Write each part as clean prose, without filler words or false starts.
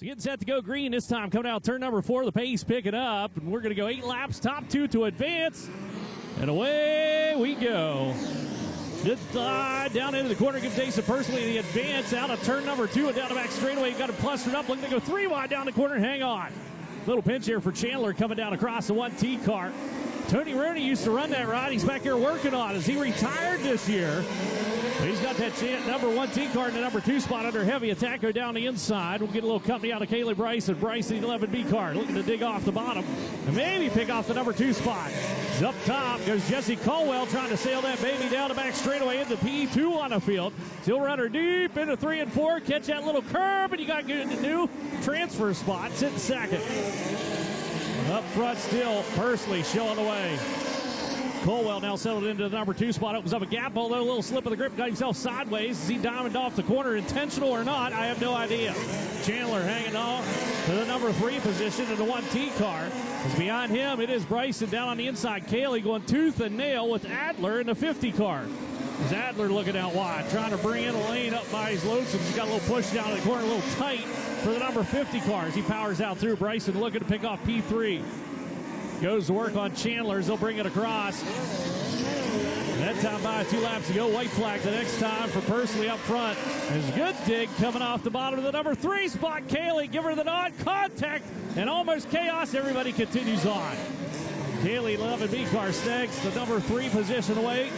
So getting set to go green this time. Coming out turn number 4, the pace picking up. And we're going to go 8 laps, top 2 to advance. And away we go. Good slide down into the corner. Gives Jason personally the advance out of turn number 2 and down the back straightaway. Got him clustered up. Looking to go 3 wide down the corner. Hang on. Little pinch here for Chandler coming down across the 1T car. Tony Rooney used to run that ride. He's back here working on it. As he retired this year. He's got that number 1T car in the number 2 spot under heavy attack. Go down the inside. We'll get a little company out of Kaylee Bryson. Bryson, the 11B car, looking to dig off the bottom and maybe pick off the number 2 spot. Up top goes Jesse Colwell trying to sail that baby down the back straightaway into P2 on the field. He'll run her deep into 3 and 4. Catch that little curve, and you got a new transfer spot. Sitting second. Up front still, Pursley showing the way. Colwell now settled into the number 2 spot. Opens up a gap, although a little slip of the grip. Got himself sideways. Is he diamond off the corner, intentional or not? I have no idea. Chandler hanging on to the number 3 position in the 1T car. As behind him, it is Bryson down on the inside. Kaylee going tooth and nail with Adler in the 50 car. As Adler looking out wide, trying to bring in a lane up by his lonesome. He's got a little push down in the corner, a little tight for the number 50 car as he powers out through. Bryson looking to pick off P3. Goes to work on Chandler's. They'll bring it across. That time by 2 laps to go. White flag the next time for Pursley up front. There's a good dig coming off the bottom of the number 3 spot. Kaylee, give her the nod. Contact and almost chaos. Everybody continues on. Kaylee 11B car snags the number 3 position away.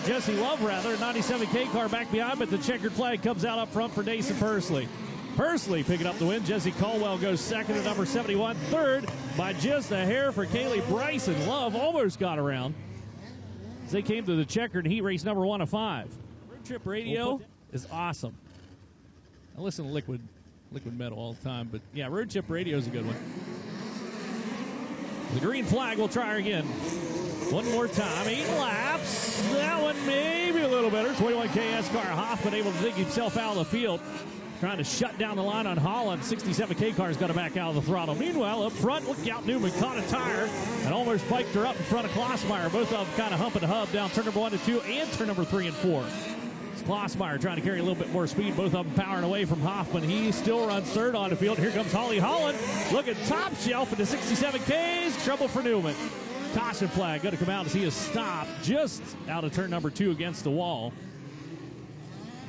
Jesse Love, rather, 97K car back behind, but the checkered flag comes out up front for Dason Pursley. Pursley picking up the win. Jesse Colwell goes second at number 71. Third by just a hair for Kaylee Bryson. Love almost got around as they came to the checkered heat race number 1 of 5. Road Trip Radio is awesome. I listen to Liquid Metal all the time, but yeah, Road Trip Radio is a good one. The green flag, we'll try her again. One more time, 8 laps. That one maybe a little better. 21KS car, Hoffman able to dig himself out of the field. Trying to shut down the line on Holland. 67K car's got to back out of the throttle. Meanwhile, up front, look out, Newman caught a tire and almost biked her up in front of Klossmeyer. Both of them kind of humping the hub down turn number 1 to 2 and turn number 3 and 4. It's Klossmeyer trying to carry a little bit more speed. Both of them powering away from Hoffman. He still runs third on the field. Here comes Holly Holland. Looking top shelf at the 67Ks. Trouble for Newman. Caution flag going to come out as he is stopped just out of turn number 2 against the wall.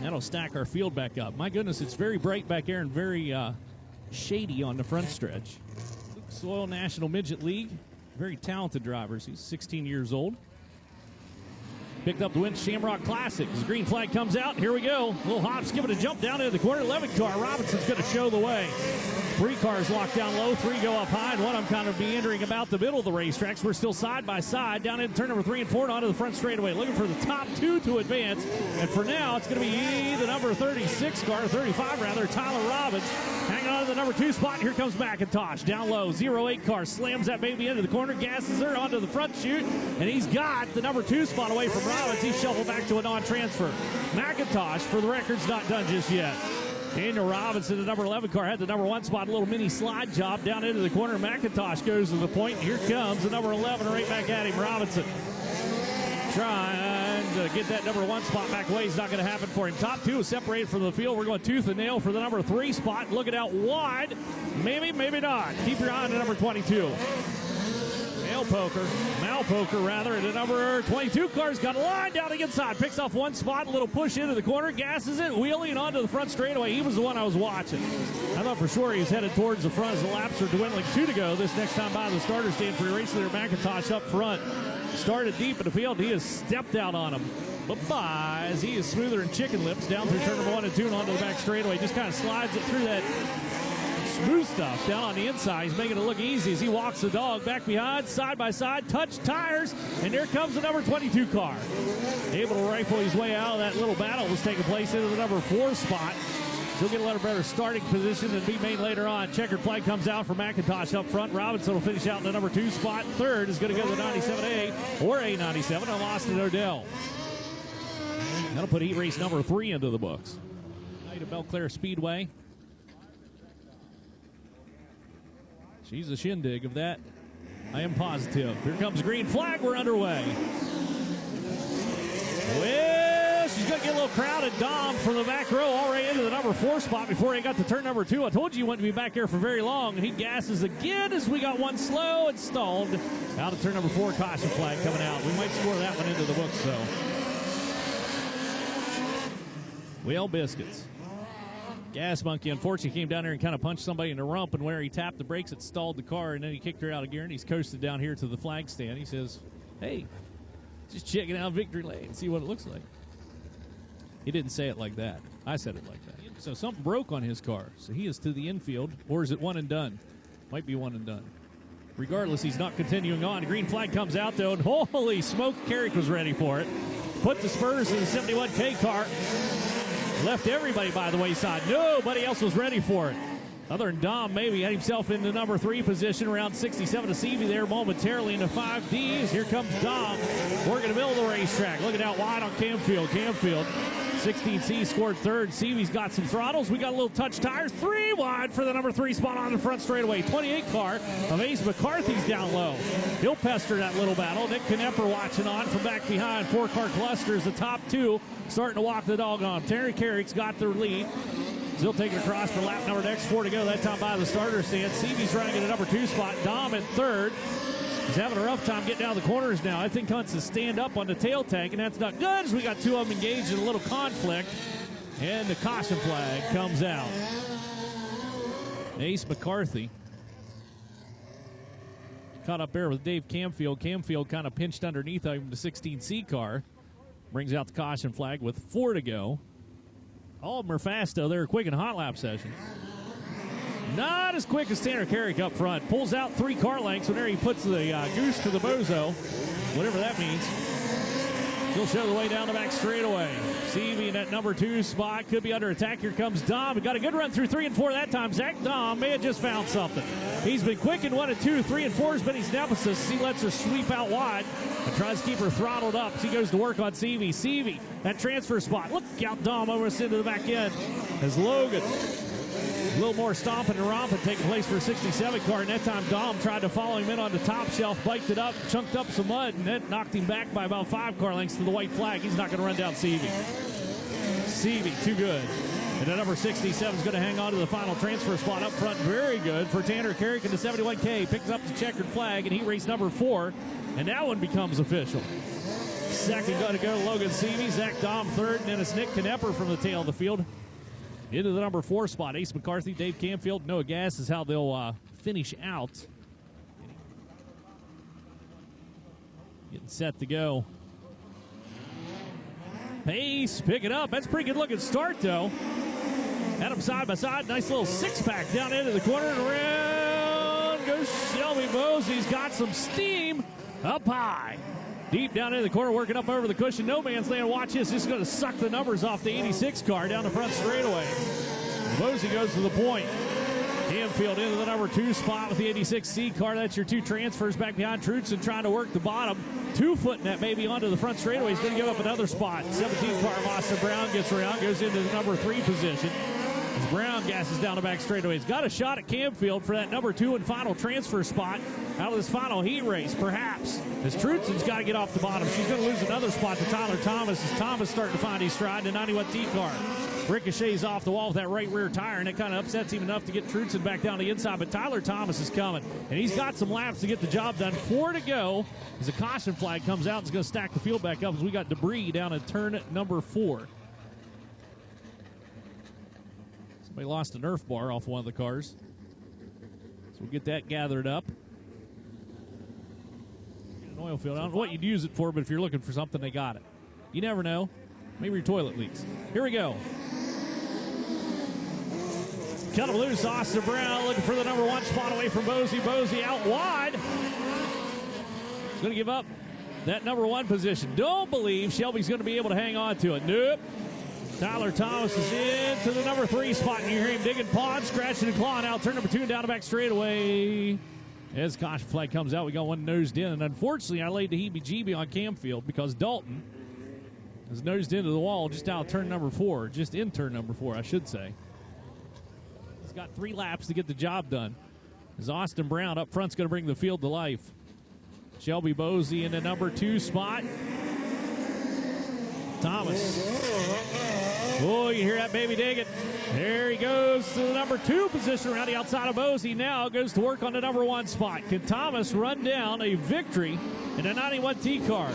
That'll stack our field back up. My goodness, it's very bright back there and very shady on the front stretch. Luke Soil National Midget League. Very talented drivers. He's 16 years old. Picked up the win Shamrock Classic. As the green flag comes out, here we go. Little hops giving a jump down into the corner. 11 car. Robinson's going to show the way. 3 cars locked down low. 3 go up high. And one of them kind of meandering about the middle of the racetracks. We're still side by side. Down into turn number 3 and 4 and onto the front straightaway. Looking for the top 2 to advance. And for now, it's going to be the number 36 car, 35 rather, Tyler Robbins. Hanging on to the number 2 spot. Here comes McIntosh. Down low. 08 car slams that baby into the corner. Gasses her onto the front chute. And he's got the number 2 spot away from Robbins. He shuffled back to a non-transfer. McIntosh, for the record's not done just yet. Daniel Robinson, the number 11 car, had the number 1 spot, a little mini slide job down into the corner. McIntosh goes to the point. Here comes the number 11 right back at him, Robinson. Trying to get that number 1 spot back away. It's not going to happen for him. Top 2 is separated from the field. We're going tooth and nail for the number 3 spot. Looking out wide. Maybe, maybe not. Keep your eye on the number 22. Malpoker rather, and the number 22 car's got a line down the inside. Picks off 1 spot, a little push into the corner, gasses it, wheeling onto the front straightaway. He was the one I was watching. I thought for sure he was headed towards the front as the laps are dwindling. 2 to go. This next time by the starter stand for race leader McIntosh up front. Started deep in the field. He has stepped out on him. Bye-bye, as he is smoother than chicken lips down through turn number 1 and 2 and onto the back straightaway. Just kind of slides it through that smooth stuff down on the inside. He's making it look easy as he walks the dog back behind, side by side, touch tires, and there comes the number 22 car. Able to rifle his way out of that little battle was taking place into the number 4 spot. He'll get a little better starting position than be made later on. Checkered flag comes out for McIntosh up front. Robinson will finish out in the number 2 spot. Third is going to go to the 97A or A97 on Austin Odell. That'll put heat race number 3 into the books. Night at Belle-Clair Speedway. She's a shindig of that. I am positive. Here comes green flag. We're underway. Well, she's going to get a little crowded. Dom from the back row already into the number 4 spot before he got to turn number 2. I told you he wouldn't be back there for very long. And he gasses again as we got one slow and stalled. Out of turn number 4, caution flag coming out. We might score that one into the books, though. Well, biscuits. Gas Monkey, unfortunately, came down there and kind of punched somebody in the rump, and where he tapped the brakes, it stalled the car, and then he kicked her out of gear, and he's coasted down here to the flag stand. He says, hey, just checking out Victory Lane, see what it looks like. He didn't say it like that. I said it like that. So something broke on his car, so he is to the infield, or is it one and done? Might be one and done. Regardless, he's not continuing on. Green flag comes out, though, and holy smoke, Carrick was ready for it. Put the spurs in the 71K car. Left everybody by the wayside. Nobody else was ready for it. Other than Dom, maybe had himself in the number 3 position, around 67 to Seavey there momentarily into 5Ds. Here comes Dom, working the middle of the racetrack. Looking out wide on Camfield. 16C scored 3rd. Seavey's got some throttles. We got a little touch tires. 3 wide for the number 3 spot on the front straightaway. 28 car of Ace McCarthy's down low. He'll pester that little battle. Nick Knepper watching on from back behind. 4-car clusters, the top 2 starting to walk the dog on. Terry Carrick's got the lead. He'll take it across for lap number next 4 to go. That time by the starter stand. Seavey's running in the number 2 spot. Dom in 3rd. He's having a rough time getting down the corners now. I think wants to stand up on the tail tank, and that's not good as we got 2 of them engaged in a little conflict. And the caution flag comes out. Ace McCarthy caught up there with Dave Camfield. Camfield kind of pinched underneath him, the 16C car. Brings out the caution flag with 4 to go. All of them are fast, though. They're a quick and hot lap session. Not as quick as Tanner Carrick up front. Pulls out 3 car lengths whenever he puts the goose to the bozo, whatever that means. He'll show the way down the back straightaway. Seavey in that number 2 spot could be under attack. Here comes Dom. He got a good run through 3 and 4 that time. Zach Dom may have just found something. He's been quick in 1 and 2. 3 and 4 has been his nemesis. He lets her sweep out wide and tries to keep her throttled up. He goes to work on Seavey. Seavey, that transfer spot. Look out, Dom over into the back end as Logan. A little more stomping and romping taking place for a 67 car, and that time Dom tried to follow him in on the top shelf, biked it up, chunked up some mud, and that knocked him back by about 5 car lengths to the white flag. He's not going to run down Seavey. Seavey, too good. And the number 67 is going to hang on to the final transfer spot up front. Very good for Tanner Carrick in the 71K. Picks up the checkered flag, and he raced number 4, and that one becomes official. Second going to go to Logan Seavey. Zach Dom 3rd, and then it's Nick Knepper from the tail of the field. Into the number 4 spot, Ace McCarthy, Dave Camfield, Noah Gass is how they'll finish out. Getting set to go. Ace, pick it up. That's a pretty good looking start, though. Had them side by side. Nice little 6-pack down into the corner and around goes Shelby Mosey. He's got some steam up high. Deep down into the corner, working up over the cushion. No man's land. Watch this. Just going to suck the numbers off the 86 car down the front straightaway. Mosey goes to the point. Camfield into the number 2 spot with the 86C car. That's your 2 transfers back behind Trutzen trying to work the bottom. 2-footing that maybe onto the front straightaway. He's going to give up another spot. 17 car of Austin Brown gets around, goes into the number 3 position. As Brown gasses down the back straightaway. He's got a shot at Camfield for that number 2 and final transfer spot out of this final heat race, perhaps. As Trutzen's got to get off the bottom. She's going to lose another spot to Tyler Thomas as Thomas starting to find his stride in the 91T car. Ricochets off the wall with that right rear tire, and it kind of upsets him enough to get Trutzen back down the inside, but Tyler Thomas is coming, and he's got some laps to get the job done. 4 to go as a caution flag comes out. It's going to stack the field back up as we got debris down at turn number 4. Somebody lost a Nerf bar off one of the cars. So we'll get that gathered up. An oil field. I don't know what you'd use it for, but if you're looking for something, they got it. You never know. Maybe your toilet leaks. Here we go. Cut him loose. Austin Brown looking for the number 1 spot away from Bosey. Bosey out wide. He's going to give up that number 1 position. Don't believe Shelby's going to be able to hang on to it. Nope. Tyler Thomas is into the number 3 spot, and you hear him digging, pawing, scratching, and clawing out. Turn number 2 down the back straightaway. As caution flag comes out, we got one nosed in, and unfortunately, I laid the heebie-jeebie on Camfield because Dalton is nosed into the wall just out turn number 4, just in turn number 4, I should say. He's got 3 laps to get the job done. As Austin Brown up front's going to bring the field to life. Shelby Bosey in the number 2 spot. Thomas. Oh, you hear that baby dig it. There he goes to the number 2 position around the outside of Mosey. Now goes to work on the number 1 spot. Can Thomas run down a victory in a 91T car?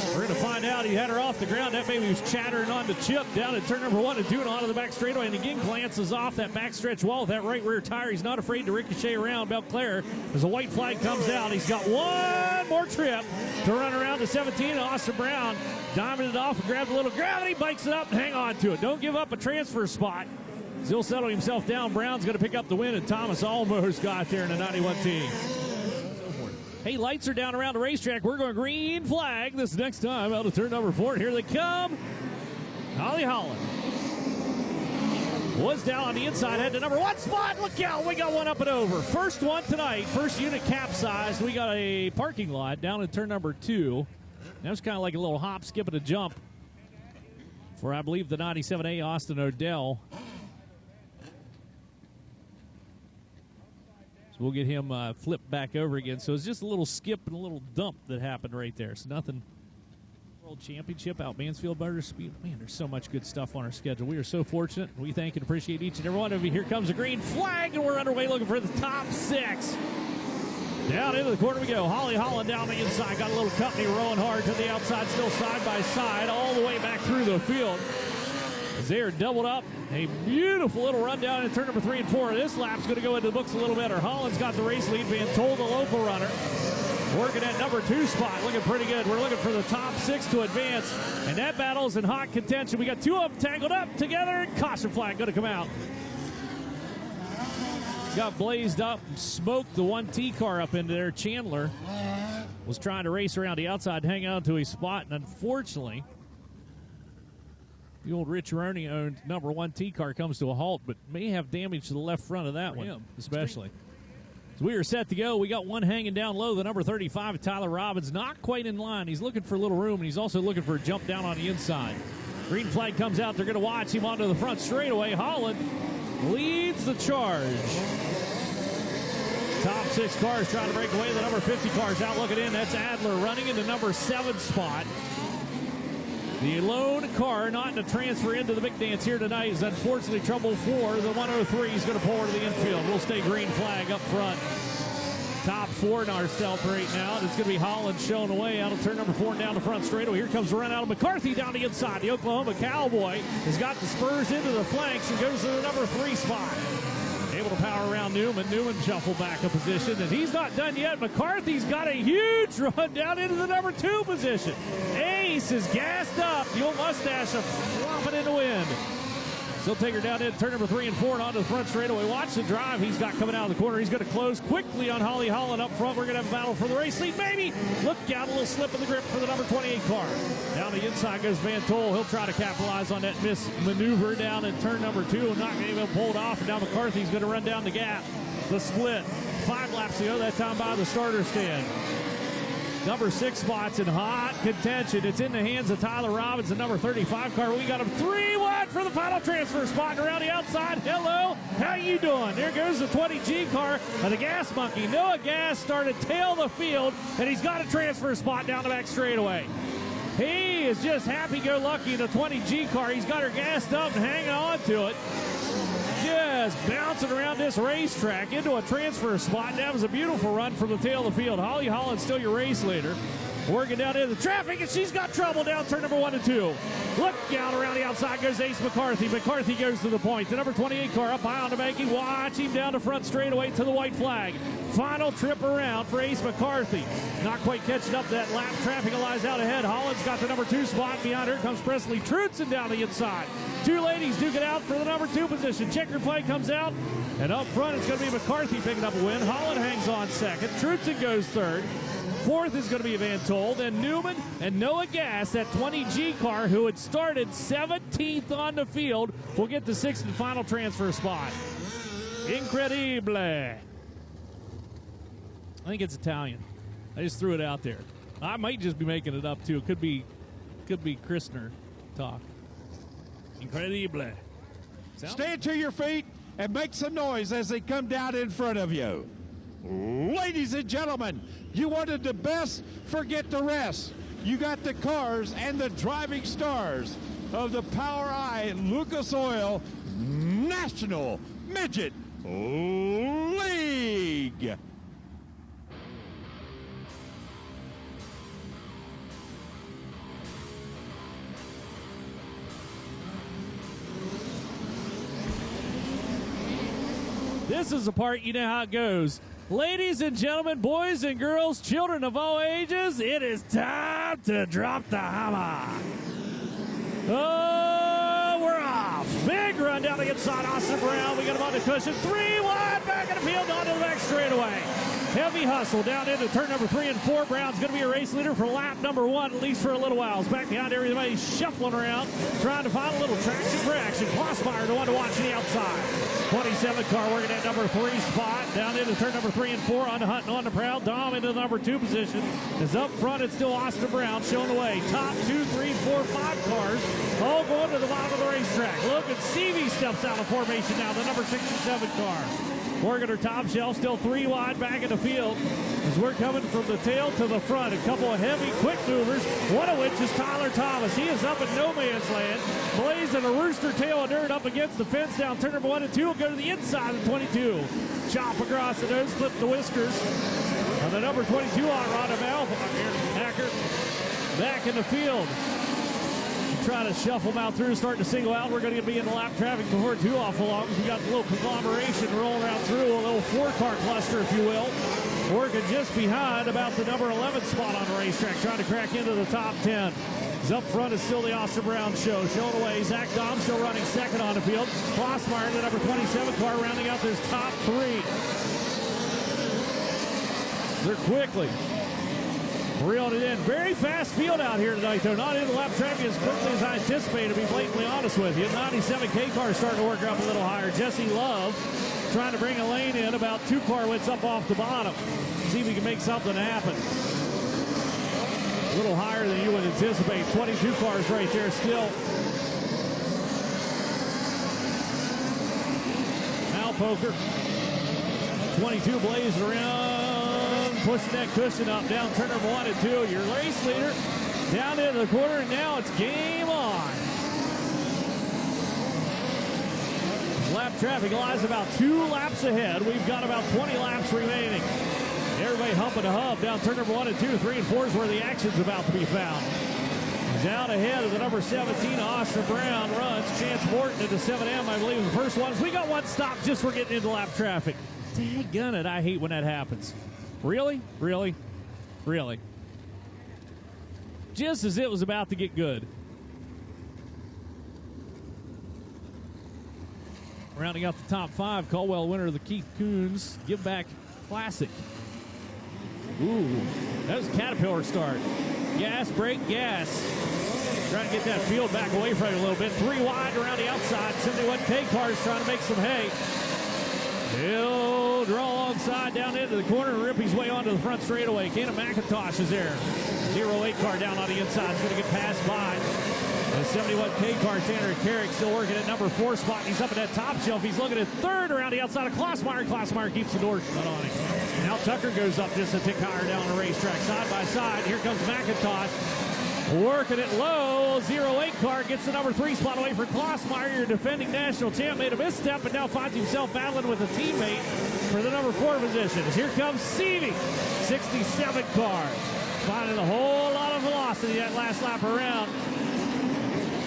We're going to find out. He had her off the ground. That baby was chattering on the chip down at turn number 1 and 2 and onto the back straightaway. And again glances off that backstretch wall with that right rear tire. He's not afraid to ricochet around Belle-Clair as the white flag comes out. He's got one more trip to run around the 17. Austin Brown diamond it off and grabbed a little gravity, bikes it up and hang on to it. Don't give up a transfer spot. He'll settle himself down. Brown's going to pick up the win, and Thomas almost got there in the 91T. Hey, lights are down around the racetrack. We're going green flag this next time out of turn number 4. Here they come. Holly Holland was down on the inside, had the number 1 spot. Look out, we got one up and over. First one tonight, first unit capsized. We got a parking lot down at turn number 2. That was kind of like a little hop, skip, and a jump for, I believe, the 97A Austin Odell. So we'll get him flipped back over again. So it's just a little skip and a little dump that happened right there. So nothing. World Championship out Mansfield Motor Speed. Man, there's so much good stuff on our schedule. We are so fortunate. We thank and appreciate each and every one of you. Here comes a green flag, and we're underway looking for the top 6. Down into the corner we go. Holly Holland down the inside. Got a little company rolling hard to the outside, still side by side, all the way back through the field. As they are doubled up. A beautiful little run down in turn number 3 and 4. This lap's going to go into the books a little better. Holland's got the race lead, being told the local runner. Working at number 2 spot. Looking pretty good. We're looking for the top 6 to advance. And that battle's in hot contention. We got 2 of them tangled up together, and caution flag going to come out. Got blazed up and smoked the 1T car up into there. Chandler was trying to race around the outside, hang on to his spot, and unfortunately, the old Rich Roney owned number 1T car comes to a halt, but may have damage to the left front of that one, especially. So we are set to go. We got one hanging down low, the number 35, Tyler Robbins, not quite in line. He's looking for a little room, and he's also looking for a jump down on the inside. Green flag comes out. They're going to watch him onto the front straightaway. Holland leads the charge. Top 6 cars trying to break away. The number 50 car's out looking in. That's Adler running in the number 7 spot. The lone car not in the transfer into the big dance here tonight is unfortunately trouble for the 103. He's going to pull her to the infield. We'll stay green flag up front. Top 4 in our stealth right now. And it's going to be Holland showing away out of turn number 4 and down the front straightaway. Here comes the run out of McCarthy down the inside. The Oklahoma Cowboy has got the spurs into the flanks and goes to the number 3 spot. Able to power around Newman. Newman shuffle back a position, and he's not done yet. McCarthy's got a huge run down into the number 2 position. Ace is gassed up. The old mustache flopping in the wind. He'll take her down in turn number 3 and 4 and onto the front straightaway. Watch the drive he's got coming out of the corner. He's going to close quickly on Holly Holland up front. We're going to have a battle for the race lead, maybe. Look out, a little slip in the grip for the number 28 car. Down the inside goes Van Tol. He'll try to capitalize on that mismaneuver down in turn number 2 and not going to be able to pull it off. And now McCarthy's going to run down the gap. The split. 5 laps to go, that time by the starter stand. Number 6 spot's in hot contention. It's in the hands of Tyler Robbins, the number 35 car. We got him 3-1 for the final transfer spot. And around the outside, hello, how you doing? There goes the 20G car of the Gas Monkey. Noah Gas started tail the field, and he's got a transfer spot down the back straightaway. He is just happy-go-lucky in the 20G car. He's got her gassed up and hanging on to it. Just bouncing around this racetrack into a transfer spot. That was a beautiful run from the tail of the field. Holly Holland still your race leader. Working down into the traffic, and she's got trouble down turn number 1 and 2. Look out around the outside goes Ace McCarthy. McCarthy goes to the point. The number 28 car up high on the banking. Watch him down the front straightaway to the white flag. Final trip around for Ace McCarthy. Not quite catching up that lap. Traffic lies out ahead. Holland's got the number 2 spot. Behind her comes Presley Trutzen down the inside. 2 ladies duke it out for the number 2 position. Checkered flag comes out. And up front, it's going to be McCarthy picking up a win. Holland hangs on second. Trutzen goes third. 4th is going to be Van Tol, then Newman and Noah Gas, that 20G car who had started 17th on the field, will get the 6th and final transfer spot. Incredible. I think it's Italian. I just threw it out there. I might just be making it up too. It could be Christner talk. Incredible. Stand to your feet and make some noise as they come down in front of you. Ladies and gentlemen, you wanted the best, forget the rest. you got the cars and the driving stars of the POWRi Lucas Oil National Midget League. This is the part, you know how it goes. Ladies and gentlemen, boys and girls, children of all ages, it is time to drop the hammer. Oh, we're off. Big run down the inside. Austin Brown, we got him on the cushion. 3 wide, back in the field, onto the back straightaway. Heavy hustle down into turn number 3 and 4. Brown's going to be a race leader for lap number 1, at least for a little while. He's back behind everybody, shuffling around, trying to find a little traction for action. Klossmeyer, the one to watch on the outside. 27 car working at number 3 spot. Down into turn number 3 and 4 on the hunt and on the prowl. Dom into the number 2 position. Is up front, it's still Austin Brown showing the way. Top 2, 3, 4, 5 cars all going to the bottom of the racetrack. Look at Seavey steps out of formation now, the number 67 car. Working her top shelf, still 3 wide back in the field as we're coming from the tail to the front. A couple of heavy, quick movers, one of which is Tyler Thomas. He is up in no man's land, blazing a rooster tail of dirt up against the fence down turn number 1 and 2. Will go to the inside of 22. Chop across the nose, clip the whiskers. And the number 22 on Rhonda Hacker back in the field. Trying to shuffle them out through, starting to single out. We're going to be in the lap traffic before too awful long. We got a little conglomeration rolling around through, a little 4-car cluster, if you will. Working just behind about the number 11 spot on the racetrack, trying to crack into the top 10. Up front is still the Austin Brown show. Showing away, Zach Dom still running second on the field. Klossmeyer, the number 27 car, rounding out this top 3. They're quickly reeled it in. Very fast field out here tonight, though. Not in the lap traffic as quickly as I anticipated, to be blatantly honest with you. 97K car starting to work up a little higher. Jesse Love trying to bring a lane in about 2 car widths up off the bottom. See if we can make something happen. A little higher than you would anticipate. 22 cars right there still. Now Poker. 22 blazing around. Pushing that cushion up, down turn number 1 and 2. Your race leader down into the corner, and now it's game on. Lap traffic lies about 2 laps ahead. We've got about 20 laps remaining. Everybody humping a hub down turn number 1 and 2. 3 and 4 is where the action's about to be found. He's out ahead of the number 17, Austin Brown runs. Chance Morton into 7M, I believe, the first ones. We got one stop just for getting into lap traffic. Daggone it, I hate when that happens. Really? Really? Really? Just as it was about to get good. Rounding out the top 5, Caldwell winner of the Keith Coons Give Back Classic. Ooh, that was a Caterpillar start. Gas, brake, gas. Trying to get that field back away from it a little bit. 3 wide around the outside. 71K cars trying to make some hay. He'll draw alongside down into the corner and rip his way onto the front straightaway. Kenna McIntosh is there. 08 car down on the inside. Is going to get passed by. The 71K car, Tanner Carrick, still working at number 4 spot. He's up at that top shelf. He's looking at 3rd around the outside of Klossmeyer. Klossmeyer keeps the door shut on him. Now Tucker goes up just a tick higher down the racetrack. Side by side. Here comes McIntosh. Working it low. 08 car gets the number 3 spot away for Klossmeyer. Your defending national champ made a misstep and now finds himself battling with a teammate for the number 4 position. Here comes Seavey. 67 car. Finding a whole lot of velocity that last lap around.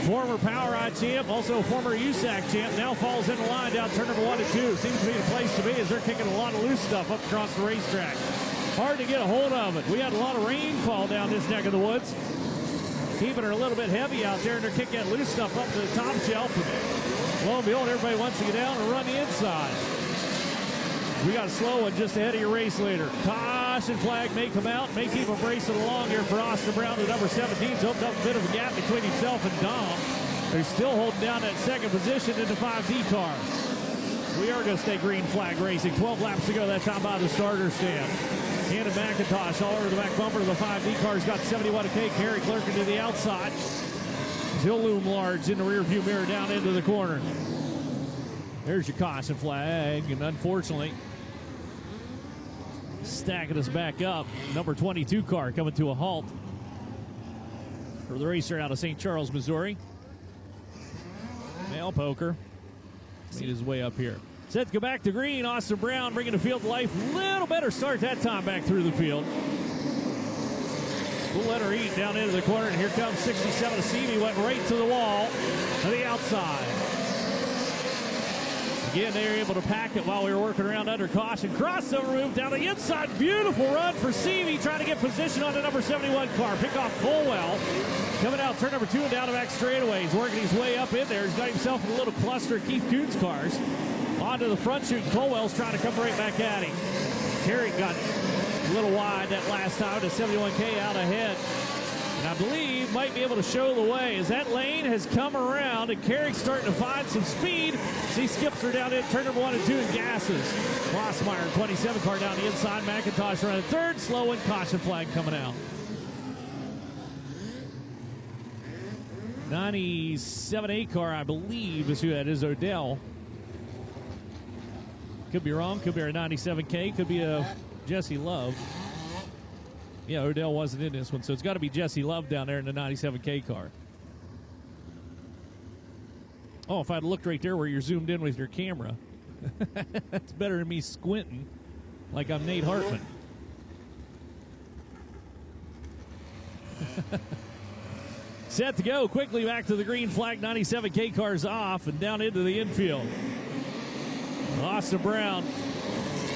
Former POWRi champ, also former USAC champ, now falls in the line down turn number 1 and 2. Seems to be the place to be as they're kicking a lot of loose stuff up across the racetrack. Hard to get a hold of it. We had a lot of rainfall down this neck of the woods. Keeping her a little bit heavy out there, and they're kicking that loose stuff up to the top shelf. And lo and behold, everybody wants to get down and run the inside. We got a slow one just ahead of your race leader. Caution flag may come out, may keep him racing along here for Austin Brown. The number 17's opened up a bit of a gap between himself and Dom. They're still holding down that 2nd position in the 5D car. We are going to stay green flag racing. 12 laps to go that time by the starter stand. Hannah McIntosh all over the back bumper of the 5D car. He's got 71K. Carey Clerkin to the outside. He'll loom large in the rearview mirror down into the corner. There's your caution flag, and unfortunately, stacking us back up. Number 22 car coming to a halt. for the racer out of St. Charles, Missouri. Male poker made his way up here. Set to go back to green. Austin Brown bringing the field to life. Little better start that time back through the field. We'll let her eat down into the corner, and here comes 67 of Seavey. Went right to the wall to the outside. Again, they were able to pack it while we were working around under caution. Crossover move down the inside. Beautiful run for Seavey, trying to get position on the number 71 car. Pick off Colwell. Coming out turn number 2 and down the back straightaway. He's working his way up in there. He's got himself in a little cluster of Keith Coons cars. Onto the front chute. Colwell's trying to come right back at him. Carrick got a little wide that last time to 71K out ahead. And I believe might be able to show the way as that lane has come around and Carrick's starting to find some speed. He skips her down in turn number 1 and 2 and gasses. Glossmeyer, 27 car down the inside. McIntosh running third, slow and caution flag coming out. 97A car, I believe, is who that is, Odell. Could be wrong, could be a 97K, could be a Jesse Love. Yeah, Odell wasn't in this one, so it's got to be Jesse Love down there in the 97K car. Oh, if I'd looked right there where you're zoomed in with your camera. That's better than me squinting like I'm Nate Hartman. Set to go quickly back to the green flag. 97K cars off and down into the infield. Austin Brown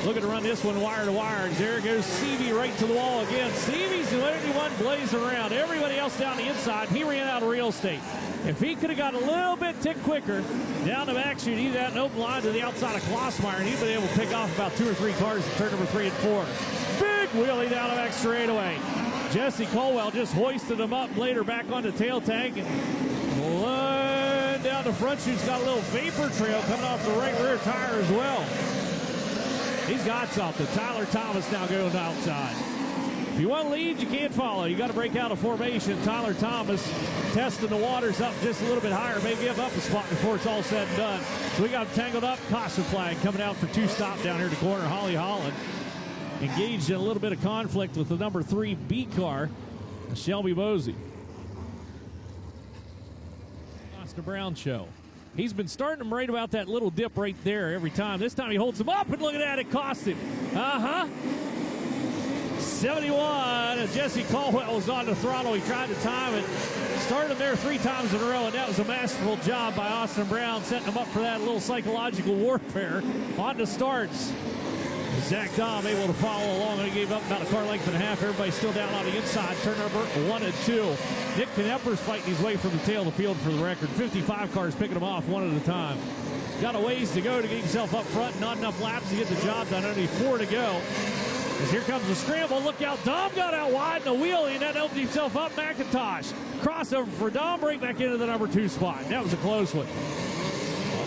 looking to run this one wire to wire. There goes Seavey right to the wall again. Seavey's the only one blazing around. Everybody else down the inside. He ran out of real estate. If he could have got a little bit tick quicker down the back chute, he'd had an open line to the outside of Glossmeyer, and he'd been able to pick off about 2 or 3 cars in turn number 3 and 4. Big wheelie down the back straightaway. Jesse Colwell just hoisted him up later back on the tail tank and line down the front chute's got a little vapor trail coming off the right rear tire as well. He's got something. Tyler Thomas now going outside. If you want to lead, you can't follow. You got to break out of formation. Tyler Thomas testing the waters up just a little bit higher. May give up a spot before it's all said and done. So we got him tangled up. Caution flag coming out for 2 stop down here at the corner. Holly Holland engaged in a little bit of conflict with the number 3 B car, Shelby Mosey. Austin Brown show. He's been starting him right about that little dip right there every time. This time he holds him up, and look at that, it cost him. 71, Jesse Caldwell was on the throttle. He tried to time it. Started him there 3 times in a row, and that was a masterful job by Austin Brown, setting him up for that little psychological warfare. On the starts. Zach Dahm able to follow along, and he gave up about a car length and a half. Everybody still down on the inside. Turn number 1 and 2. Nick Knepper's fighting his way from the tail of the field for the record. 55 cars picking him off one at a time. Got a ways to go to get himself up front. Not enough laps to get the job done. Only 4 to go. As here comes the scramble. Look out. Dom got out wide in the wheelie, and that opened himself up. McIntosh. Crossover for Dom. Right back into the number 2 spot. That was a close one.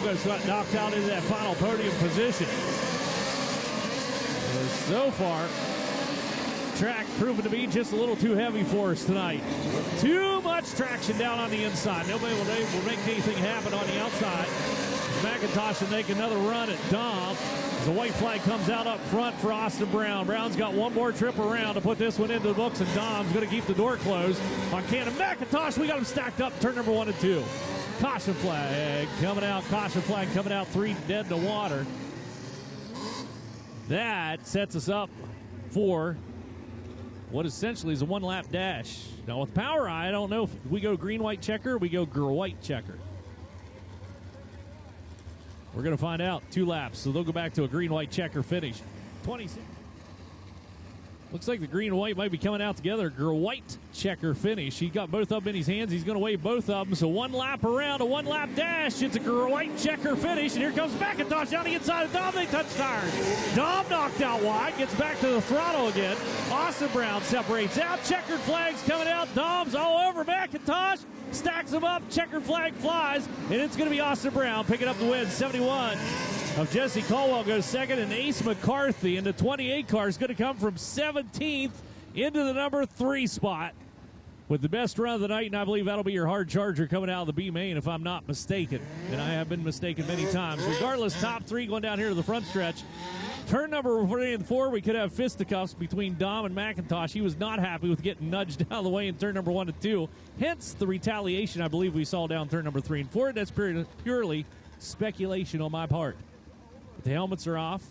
Almost got knocked out into that final podium position. So far, track proven to be just a little too heavy for us tonight. Too much traction down on the inside. Nobody will make anything happen on the outside. McIntosh will make another run at Dom. As the white flag comes out up front for Austin Brown. Brown's got one more trip around to put this one into the books, and Dom's going to keep the door closed on Cannon. McIntosh, we got him stacked up. Turn number 1 and 2. Caution flag coming out. Caution flag coming out. 3 dead in the water. That sets us up for what essentially is a 1-lap dash. Now with POWRi, I don't know if we go green-white checker or we go white checker. We're going to find out. 2 laps, so they'll go back to a green-white checker finish. 26. Looks like the green and white might be coming out together. White checker finish. He got both of them in his hands. He's going to wave both of them. So 1 lap around, a 1-lap dash. It's a white checker finish. And here comes McIntosh down the inside of Dom. They touch tires. Dom knocked out wide. Gets back to the throttle again. Austin Brown separates out. Checkered flags coming out. Dom's all over McIntosh. Stacks them up. Checkered flag flies. And it's going to be Austin Brown picking up the win. 71. Of Jesse Colwell goes second, and Ace McCarthy in the 28 car is going to come from 17th into the number 3 spot. with the best run of the night, and I believe that'll be your hard charger coming out of the B main, if I'm not mistaken. And I have been mistaken many times. Regardless, top three going down here to the front stretch. Turn number 3 and 4, we could have fisticuffs between Dom and McIntosh. He was not happy with getting nudged out of the way in turn number 1 and 2. Hence the retaliation I believe we saw down turn number 3 and 4. That's purely speculation on my part. But the helmets are off.